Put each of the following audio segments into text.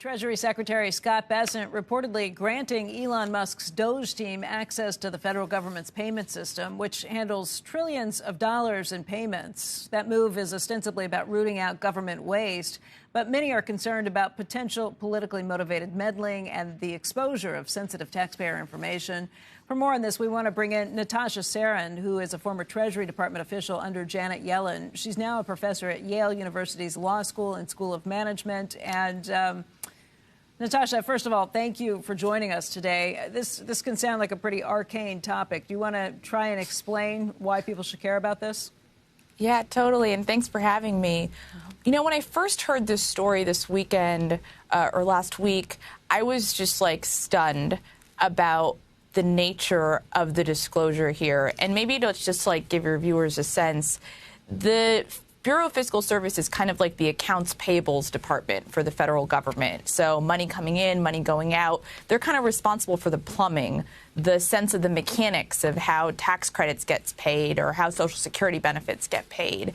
Treasury Secretary Scott Bessent reportedly granting Elon Musk's DOGE team access to the federal government's payment system, which handles trillions of dollars in payments. That move is ostensibly about rooting out government waste, but many are concerned about potential politically motivated meddling and the exposure of sensitive taxpayer information. For more on this, we want to bring in Natasha Sarin, who is a former Treasury Department official under Janet Yellen. She's now a professor at Yale University's Law School and School of Management. And Natasha, first of all, thank you for joining us today. This can sound like a pretty arcane topic. Do you want to try and explain why people should care about this? Yeah, totally. And thanks for having me. You know, when I first heard this story this weekend or last week, I was just like stunned about the nature of the disclosure here. And maybe to just like give your viewers a sense, the Bureau of Fiscal Service is kind of like the accounts payables department for the federal government. So money coming in, money going out. They're kind of responsible for the plumbing, the sense of the mechanics of how tax credits gets paid or how Social Security benefits get paid.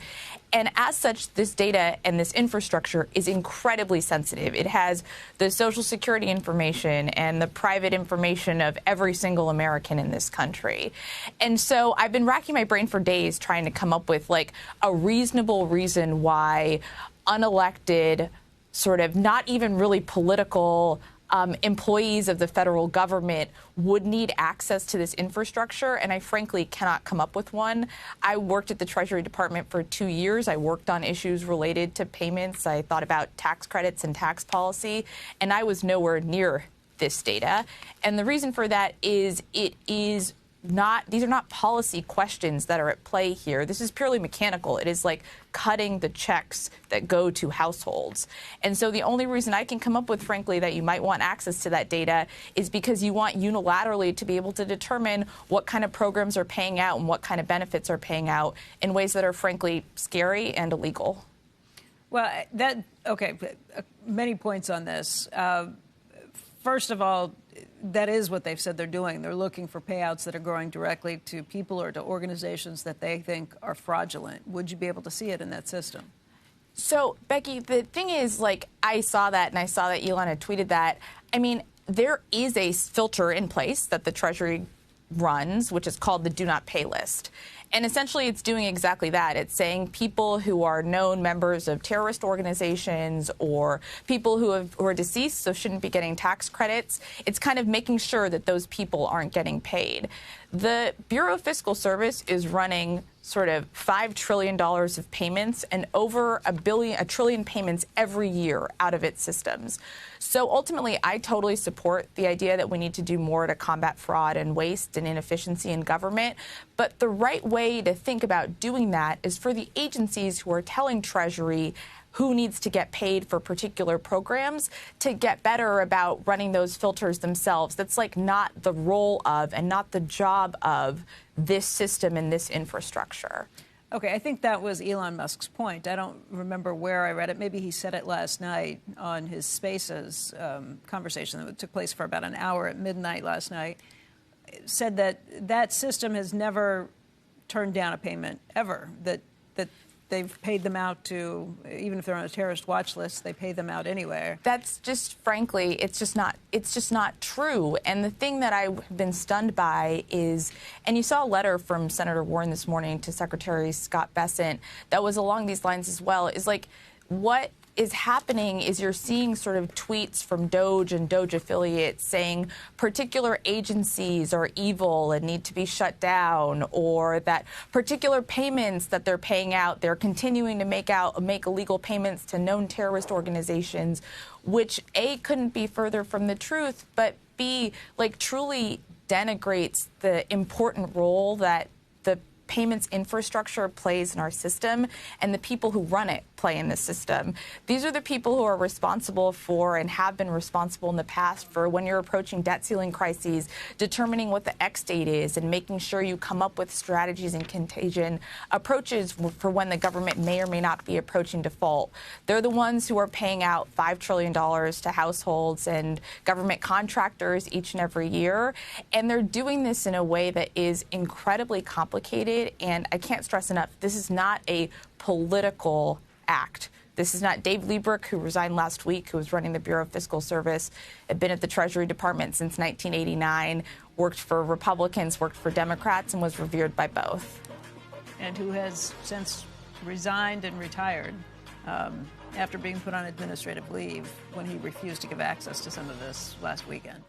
And as such, this data and this infrastructure is incredibly sensitive. It has the Social Security information and the private information of every single American in this country. And so I've been racking my brain for days trying to come up with like a reasonable reason why unelected, sort of not even really political employees of the federal government would need access to this infrastructure, and I frankly cannot come up with one. I worked at the Treasury Department for 2 years. I worked on issues related to payments. I thought about tax credits and tax policy, and I was nowhere near this data. And the reason for that is these are not policy questions that are at play here. This is purely mechanical. It is like cutting the checks that go to households. And so the only reason I can come up with, frankly, that you might want access to that data is because you want unilaterally to be able to determine what kind of programs are paying out and what kind of benefits are paying out in ways that are, frankly, scary and illegal. Well, many points on this. First of all, that is what they've said they're doing. They're looking for payouts that are going directly to people or to organizations that they think are fraudulent. Would you be able to see it in that system? So, Becky, the thing is, like, I saw that and I saw that Elon had tweeted that. I mean, there is a filter in place that the Treasury runs, which is called the Do Not Pay list. And essentially, it's doing exactly that. It's saying people who are known members of terrorist organizations or people who are deceased, so shouldn't be getting tax credits. It's kind of making sure that those people aren't getting paid. The Bureau of Fiscal Service is running sort of $5 trillion of payments and over a trillion payments every year out of its systems. So ultimately, I totally support the idea that we need to do more to combat fraud and waste and inefficiency in government. But the right way to think about doing that is for the agencies who are telling Treasury who needs to get paid for particular programs to get better about running those filters themselves. That's like not the role of and not the job of this system and this infrastructure. Okay, I think that was Elon Musk's point. I don't remember where I read it. Maybe he said it last night on his Spaces conversation that took place for about an hour at midnight last night. Said that that system has never turned down a payment ever, that they've paid them out to, even if they're on a terrorist watch list, they pay them out anyway. That's just, frankly, it's just not true. And the thing that I've been stunned by is, and you saw a letter from Senator Warren this morning to Secretary Scott Bessent that was along these lines as well, is like what is happening is you're seeing sort of tweets from DOGE and DOGE affiliates saying particular agencies are evil and need to be shut down, or that particular payments that they're paying out, they're continuing to make illegal payments to known terrorist organizations, which A, couldn't be further from the truth, but B, like truly denigrates the important role that the payments infrastructure plays in our system and the people who run it play in the system. These are the people who are responsible for and have been responsible in the past for when you're approaching debt ceiling crises, determining what the X date is and making sure you come up with strategies and contagion approaches for when the government may or may not be approaching default. They're the ones who are paying out $5 trillion to households and government contractors each and every year. And they're doing this in a way that is incredibly complicated. And I can't stress enough, this is not a political act This is not Dave Liebrecht, who resigned last week, who was running the Bureau of Fiscal Service, had been at the Treasury Department since 1989, worked for Republicans, worked for Democrats, and was revered by both. And who has since resigned and retired after being put on administrative leave when he refused to give access to some of this last weekend.